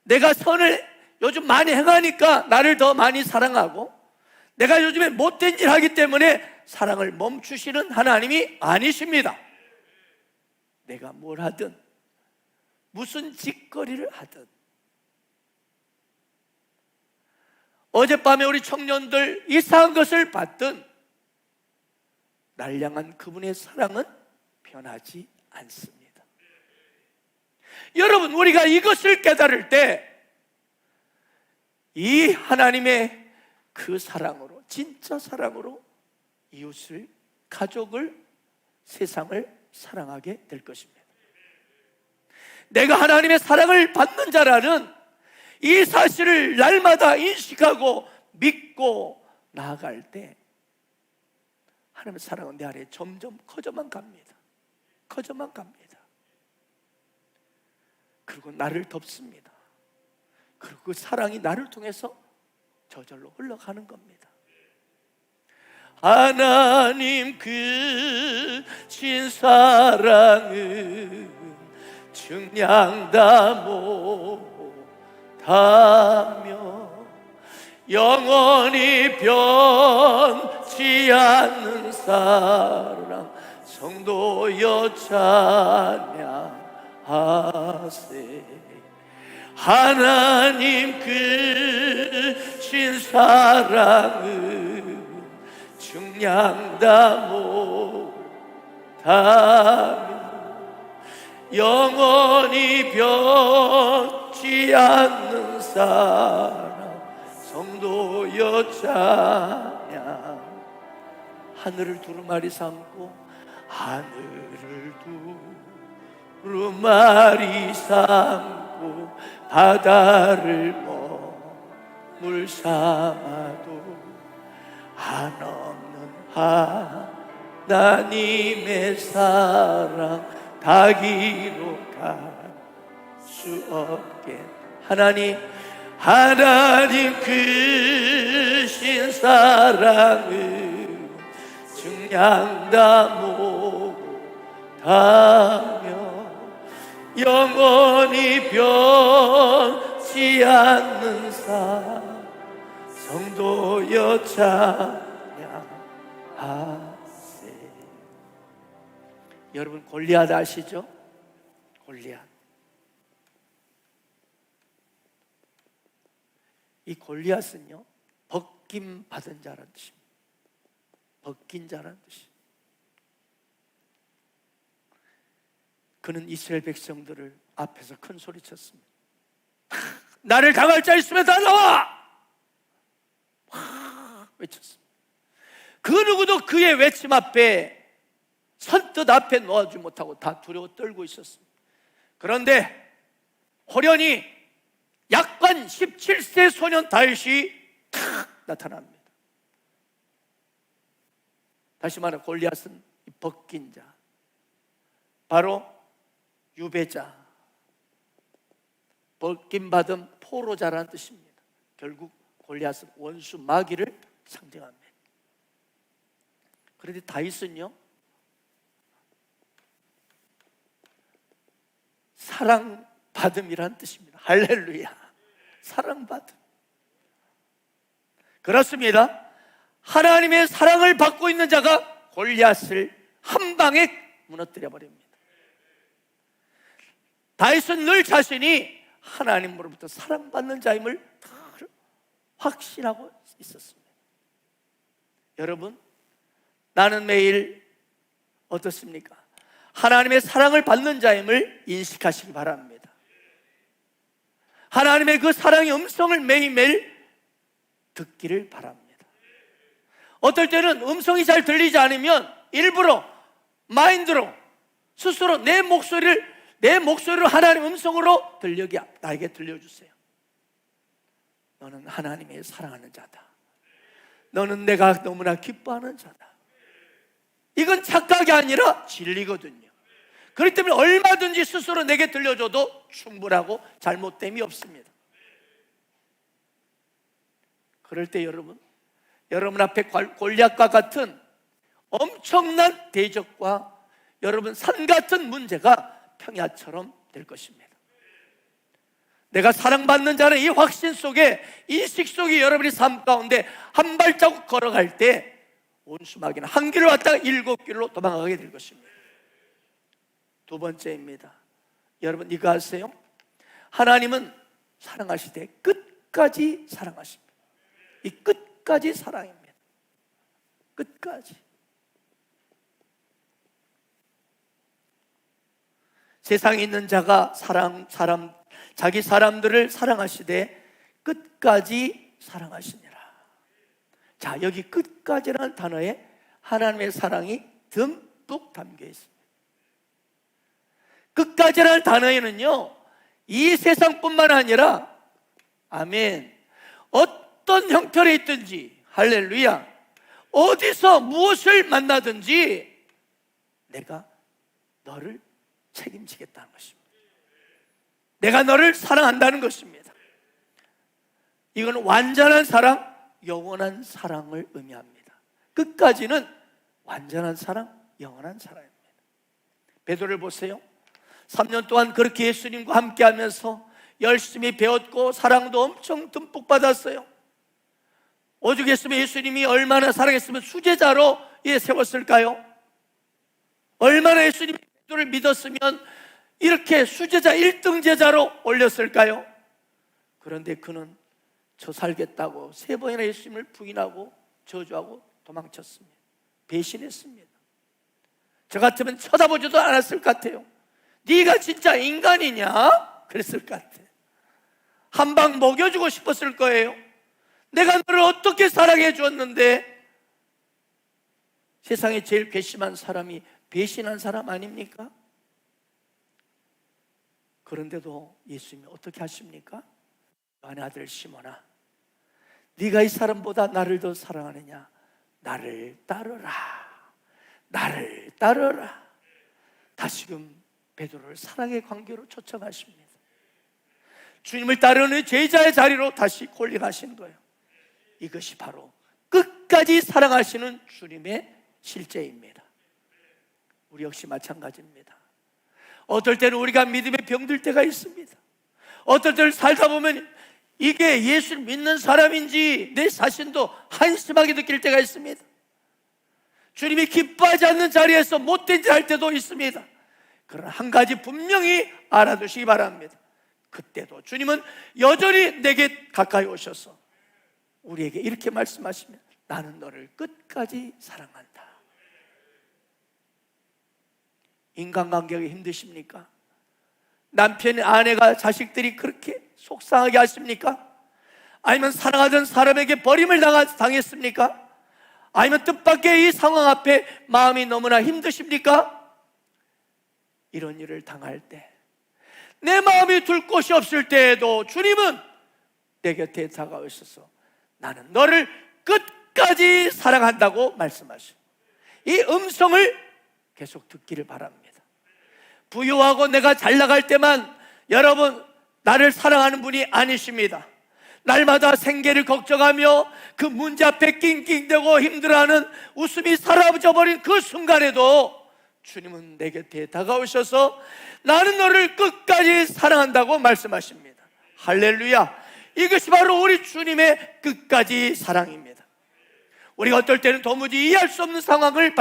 내가 선을 요즘 많이 행하니까 나를 더 많이 사랑하고, 내가 요즘에 못된 일 하기 때문에 사랑을 멈추시는 하나님이 아니십니다. 내가 뭘 하든 무슨 짓거리를 하든, 어젯밤에 우리 청년들 이상한 것을 봤든 날 향한 그분의 사랑은 변하지 않습니다. 여러분, 우리가 이것을 깨달을 때 이 하나님의 그 사랑으로, 진짜 사랑으로 이웃을, 가족을, 세상을 사랑하게 될 것입니다. 내가 하나님의 사랑을 받는 자라는 이 사실을 날마다 인식하고 믿고 나아갈 때 하나님의 사랑은 내 안에 점점 커져만 갑니다. 커져만 갑니다. 그리고 나를 덮습니다. 그리고 그 사랑이 나를 통해서 저절로 흘러가는 겁니다. 하나님 그 신사랑은 증량다 못하며 영원히 변치 않는 사랑 성도여 찬양하세. 하나님 그 신사랑은 증량다 못하며 영원히 변치 않는 사랑 성도여 찬양. 하늘을 두루마리 삼고, 하늘을 두루마리 삼고 바다를 물 삼아도 한없는 하나님의 사랑 닿기로 갈 수 없게. 하나님 그 신사랑은 증량다 못하며 영원히 변치 않는 성도여 찬양하세. 여러분, 골리앗 아시죠? 골리앗. 이 골리앗은요, 벗김 받은 자라는 뜻입니다. 벗긴 자라는 뜻입니다. 그는 이스라엘 백성들을 앞에서 큰 소리 쳤습니다. 나를 당할 자 있으면 다 나와! 외쳤습니다. 그 누구도 그의 외침 앞에, 선뜻 앞에 놓아주지 못하고 다 두려워 떨고 있었습니다. 그런데 호련히 약관 17세 소년 다윗이 탁 나타납니다. 다시 말해 골리앗은 이 벗긴 자, 바로 유배자, 벗김받은 포로자라는 뜻입니다. 결국 골리앗은 원수 마귀를 상징합니다. 그런데 다윗은요, 사랑받음이란 뜻입니다. 할렐루야. 사랑받음. 그렇습니다. 하나님의 사랑을 받고 있는 자가 골리앗을 한 방에 무너뜨려 버립니다. 다윗은 늘 자신이 하나님으로부터 사랑받는 자임을 확신하고 있었습니다. 여러분, 나는 매일 어떻습니까? 하나님의 사랑을 받는 자임을 인식하시기 바랍니다. 하나님의 그 사랑의 음성을 매일매일 듣기를 바랍니다. 어떨 때는 음성이 잘 들리지 않으면 일부러 마인드로 스스로 내 목소리를 하나님 음성으로 들려게 나에게 들려주세요. 너는 하나님의 사랑하는 자다. 너는 내가 너무나 기뻐하는 자다. 이건 착각이 아니라 진리거든요. 그렇기 때문에 얼마든지 스스로 내게 들려줘도 충분하고 잘못됨이 없습니다. 그럴 때 여러분 앞에 골리앗과 같은 엄청난 대적과 여러분 산 같은 문제가 평야처럼 될 것입니다. 내가 사랑받는 자는 이 확신 속에, 인식 속에 여러분이 삶 가운데 한 발자국 걸어갈 때 온수마귀는 한 길을 왔다가 7길로 도망가게 될 것입니다. 두 번째입니다. 여러분 이거 아세요? 하나님은 사랑하시되 끝까지 사랑하십니다. 이 끝까지 사랑입니다. 끝까지. 세상에 있는 자가 자기 사람들을 사랑하시되 끝까지 사랑하시니라. 자, 여기 끝까지라는 단어에 하나님의 사랑이 듬뿍 담겨 있습니다. 끝까지라는 단어에는요, 이 세상뿐만 아니라 아멘, 어떤 형편에 있든지, 할렐루야, 어디서 무엇을 만나든지 내가 너를 책임지겠다는 것입니다. 내가 너를 사랑한다는 것입니다. 이건 완전한 사랑, 영원한 사랑을 의미합니다. 끝까지는 완전한 사랑, 영원한 사랑입니다. 베드로를 보세요. 3년 동안 그렇게 예수님과 함께 하면서 열심히 배웠고 사랑도 엄청 듬뿍 받았어요. 오죽했으면 예수님이 얼마나 사랑했으면 수제자로 세웠을까요? 얼마나 예수님이 베드로를 믿었으면 이렇게 수제자 1등 제자로 올렸을까요? 그런데 그는 저 살겠다고 3번이나 예수님을 부인하고 저주하고 도망쳤습니다. 배신했습니다. 저 같으면 쳐다보지도 않았을 것 같아요. 네가 진짜 인간이냐? 그랬을 것 같아요. 한 방 먹여주고 싶었을 거예요. 내가 너를 어떻게 사랑해 주었는데. 세상에 제일 괘씸한 사람이 배신한 사람 아닙니까? 그런데도 예수님이 어떻게 하십니까? 요한의 아들 시몬아, 네가 이 사람보다 나를 더 사랑하느냐? 나를 따르라. 나를 따르라. 다시금 베드로를 사랑의 관계로 초청하십니다. 주님을 따르는 제자의 자리로 다시 콜링하신 거예요. 이것이 바로 끝까지 사랑하시는 주님의 실제입니다. 우리 역시 마찬가지입니다. 어떨 때는 우리가 믿음에 병들 때가 있습니다. 어떨 때는 살다 보면 이게 예수를 믿는 사람인지 내 자신도 한심하게 느낄 때가 있습니다. 주님이 기뻐하지 않는 자리에서 못된 짓 할 때도 있습니다. 그러나 한 가지 분명히 알아두시기 바랍니다. 그때도 주님은 여전히 내게 가까이 오셔서 우리에게 이렇게 말씀하시면 나는 너를 끝까지 사랑한다. 인간관계가 힘드십니까? 남편, 아내가, 자식들이 그렇게 속상하게 하십니까? 아니면 사랑하던 사람에게 버림을 당했습니까? 아니면 뜻밖의 이 상황 앞에 마음이 너무나 힘드십니까? 이런 일을 당할 때, 내 마음이 둘 곳이 없을 때에도 주님은 내 곁에 다가오셔서 나는 너를 끝까지 사랑한다고 말씀하시고, 이 음성을 계속 듣기를 바랍니다. 부유하고 내가 잘 나갈 때만 여러분 나를 사랑하는 분이 아니십니다. 날마다 생계를 걱정하며 그 문제 앞에 낑낑대고 힘들어하는 웃음이 사라져버린 그 순간에도 주님은 내 곁에 다가오셔서 나는 너를 끝까지 사랑한다고 말씀하십니다. 할렐루야. 이것이 바로 우리 주님의 끝까지 사랑입니다. 우리가 어떨 때는 도무지 이해할 수 없는 상황을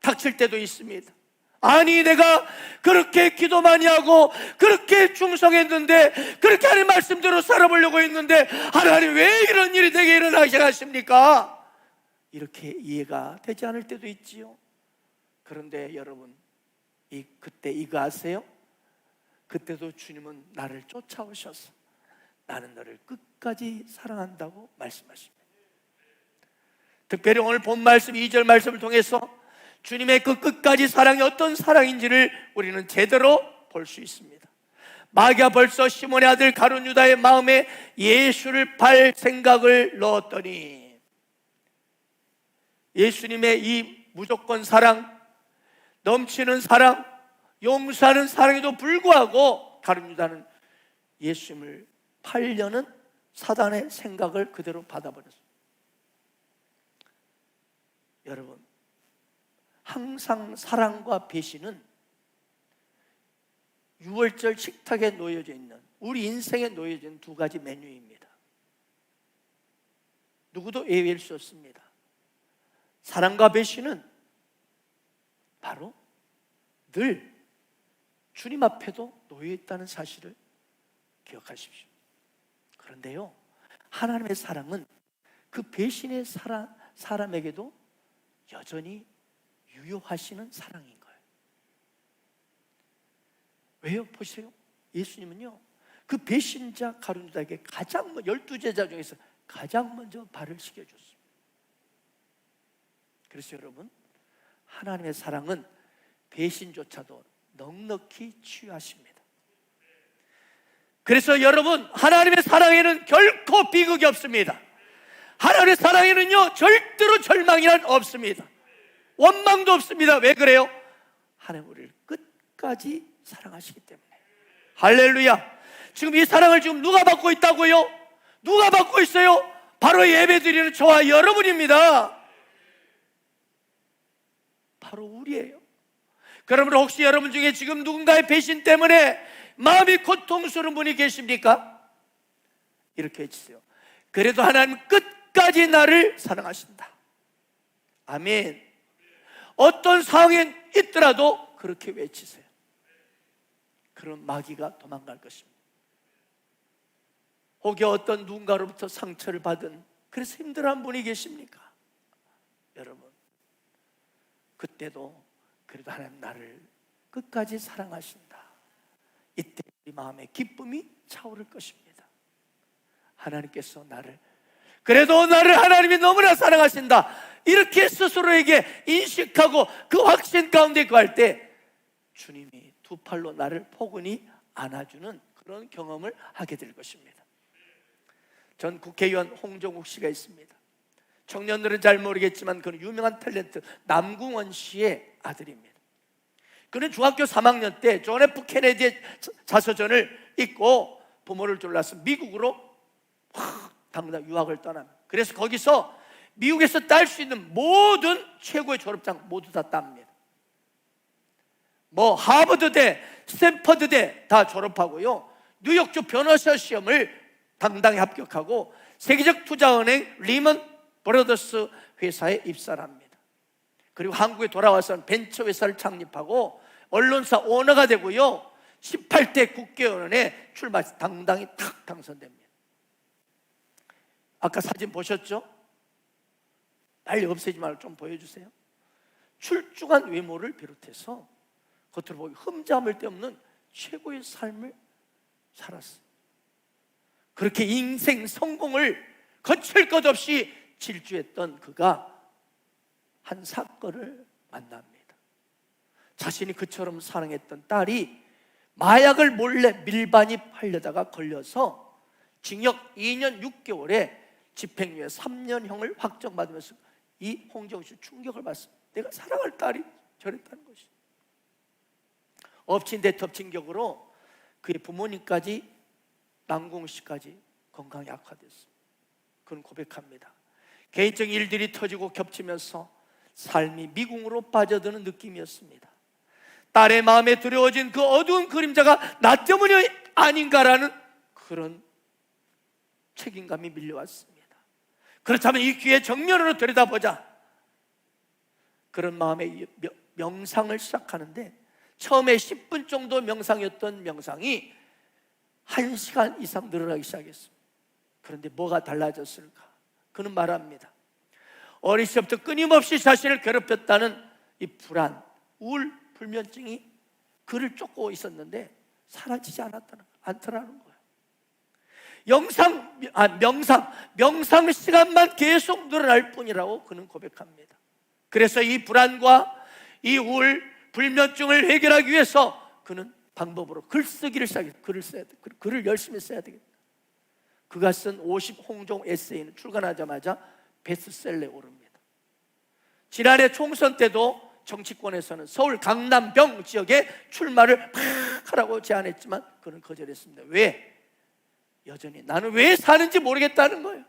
닥칠 때도 있습니다. 아니 내가 그렇게 기도 많이 하고 그렇게 충성했는데, 그렇게 하는 말씀대로 살아보려고 했는데 하나님 왜 이런 일이 내게 일어나게 하십니까? 이렇게 이해가 되지 않을 때도 있지요. 그런데 여러분, 그때 이거 아세요? 그때도 주님은 나를 쫓아오셔서 나는 너를 끝까지 사랑한다고 말씀하십니다. 특별히 오늘 본 말씀 2절 말씀을 통해서 주님의 그 끝까지 사랑이 어떤 사랑인지를 우리는 제대로 볼 수 있습니다. 마귀가 벌써 시몬의 아들 가룟 유다의 마음에 예수를 팔 생각을 넣었더니, 예수님의 이 무조건 사랑, 넘치는 사랑, 용서하는 사랑에도 불구하고 가룟 유다는 예수님을 팔려는 사단의 생각을 그대로 받아버렸습니다. 여러분, 항상 사랑과 배신은 6월절 식탁에 놓여져 있는, 우리 인생에 놓여져 있는 두 가지 메뉴입니다. 누구도 예외일 수 없습니다. 사랑과 배신은 바로 늘 주님 앞에도 놓여 있다는 사실을 기억하십시오. 그런데요, 하나님의 사랑은 그 배신의 사람에게도 여전히 유효하시는 사랑인 거예요. 왜요? 보세요. 예수님은요, 그 배신자 가룟유다에게 가장 12제자 중에서 가장 먼저 발을 씻겨줬습니다. 그래서 여러분, 하나님의 사랑은 배신조차도 넉넉히 치유하십니다. 그래서 여러분, 하나님의 사랑에는 결코 비극이 없습니다. 하나님의 사랑에는요, 절대로 절망이란 없습니다. 원망도 없습니다. 왜 그래요? 하나님 우리를 끝까지 사랑하시기 때문에. 할렐루야. 지금 이 사랑을 지금 누가 받고 있다고요? 누가 받고 있어요? 바로 예배드리는 저와 여러분입니다. 바로 우리예요. 그러면 혹시 여러분 중에 지금 누군가의 배신 때문에 마음이 고통스러운 분이 계십니까? 이렇게 해주세요. 그래도 하나님 끝까지 나를 사랑하신다. 아멘. 어떤 상황에 있더라도 그렇게 외치세요. 그런 마귀가 도망갈 것입니다. 혹여 어떤 누군가로부터 상처를 받은, 그래서 힘들어한 분이 계십니까? 여러분, 그때도 그래도 하나님 나를 끝까지 사랑하신다. 이때 우리 마음에 기쁨이 차오를 것입니다. 하나님께서 그래도 나를 하나님이 너무나 사랑하신다, 이렇게 스스로에게 인식하고 그 확신 가운데 거할 때 주님이 두 팔로 나를 포근히 안아주는 그런 경험을 하게 될 것입니다. 전 국회의원 홍정욱 씨가 있습니다. 청년들은 잘 모르겠지만 그는 유명한 탤런트 남궁원 씨의 아들입니다. 그는 중학교 3학년 때 존 F 케네디의 자서전을 읽고 부모를 졸라서 미국으로 당장 유학을 떠납니다. 그래서 거기서 미국에서 딸 수 있는 모든 최고의 졸업장 모두 다 땁니다. 하버드대, 스탠퍼드대 다 졸업하고요, 뉴욕주 변호사 시험을 당당히 합격하고 세계적 투자은행 리먼 브러더스 회사에 입사를 합니다. 그리고 한국에 돌아와서 벤처 회사를 창립하고 언론사 오너가 되고요, 18대 국회의원에 출마해서 당당히 탁 당선됩니다. 아까 사진 보셨죠? 빨리 없애지 말고 좀 보여주세요. 출중한 외모를 비롯해서 겉으로 보기 흠잡을 데 없는 최고의 삶을 살았어요. 그렇게 인생 성공을 거칠 것 없이 질주했던 그가 한 사건을 만납니다. 자신이 그처럼 사랑했던 딸이 마약을 몰래 밀반입하려다가 걸려서 징역 2년 6개월에 집행유예 3년형을 확정받으면서 이 홍정욱 씨 충격을 받습니다. 내가 사랑할 딸이 저랬다는 것이. 엎친 데 덮친 격으로 그의 부모님까지 남궁 씨까지 건강이 악화됐습니다. 그는 고백합니다. 개인적인 일들이 터지고 겹치면서 삶이 미궁으로 빠져드는 느낌이었습니다. 딸의 마음에 두려워진 그 어두운 그림자가 나 때문이 아닌가라는 그런 책임감이 밀려왔습니다. 그렇다면 이 귀의 정면으로 들여다보자. 그런 마음에 명상을 시작하는데 처음에 10분 정도 명상이었던 명상이 1시간 이상 늘어나기 시작했습니다. 그런데 뭐가 달라졌을까? 그는 말합니다. 어릴 때부터 끊임없이 자신을 괴롭혔다는 이 불안, 우울, 불면증이 그를 쫓고 있었는데 사라지지 않더라는 거예요. 명상 시간만 계속 늘어날 뿐이라고 그는 고백합니다. 그래서 이 불안과 이 우울, 불면증을 해결하기 위해서 그는 방법으로 글쓰기를 시작했어요. 글을 열심히 써야 되겠다. 그가 쓴 50홍종 에세이는 출간하자마자 베스트셀러에 오릅니다. 지난해 총선 때도 정치권에서는 서울 강남병 지역에 출마를 팍 하라고 제안했지만 그는 거절했습니다. 왜? 여전히 나는 왜 사는지 모르겠다는 거예요.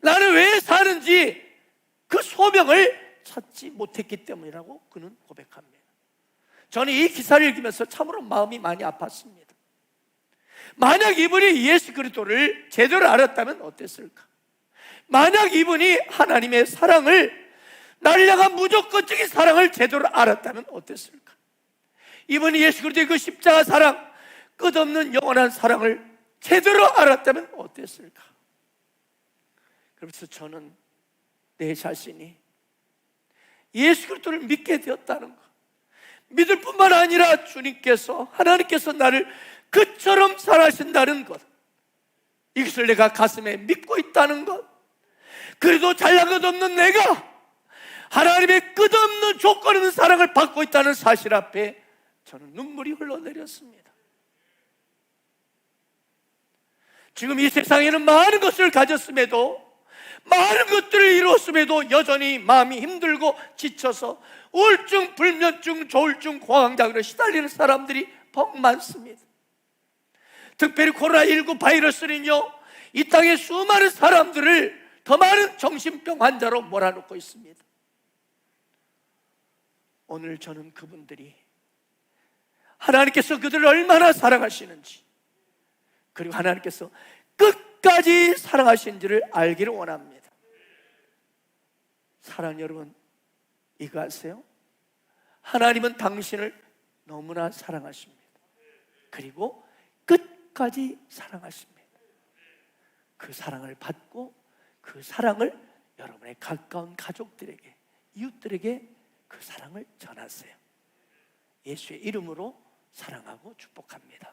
나는 왜 사는지 그 소명을 찾지 못했기 때문이라고 그는 고백합니다. 저는 이 기사를 읽으면서 참으로 마음이 많이 아팠습니다. 만약 이분이 예수 그리스도를 제대로 알았다면 어땠을까? 만약 이분이 하나님의 사랑을, 나를 향한 무조건적인 사랑을 제대로 알았다면 어땠을까? 이분이 예수 그리스도의 그 십자가 사랑, 끝없는 영원한 사랑을 제대로 알았다면 어땠을까? 그래서 저는 내 자신이 예수 그리스도를 믿게 되었다는 것, 믿을 뿐만 아니라 주님께서, 하나님께서 나를 그처럼 사랑하신다는 것, 이것을 내가 가슴에 믿고 있다는 것, 그래도 잘난 것 없는 내가 하나님의 끝없는 조건 없는 사랑을 받고 있다는 사실 앞에 저는 눈물이 흘러내렸습니다. 지금 이 세상에는 많은 것을 가졌음에도, 많은 것들을 이루었음에도 여전히 마음이 힘들고 지쳐서 우울증, 불면증, 조울증, 공황장애로 시달리는 사람들이 더 많습니다. 특별히 코로나19 바이러스는요, 이 땅의 수많은 사람들을 더 많은 정신병 환자로 몰아넣고 있습니다. 오늘 저는 그분들이 하나님께서 그들을 얼마나 사랑하시는지, 그리고 하나님께서 끝까지 사랑하신지를 알기를 원합니다. 사랑 여러분, 이거 아세요? 하나님은 당신을 너무나 사랑하십니다. 그리고 끝까지 사랑하십니다. 그 사랑을 받고 그 사랑을 여러분의 가까운 가족들에게, 이웃들에게 그 사랑을 전하세요. 예수의 이름으로 사랑하고 축복합니다.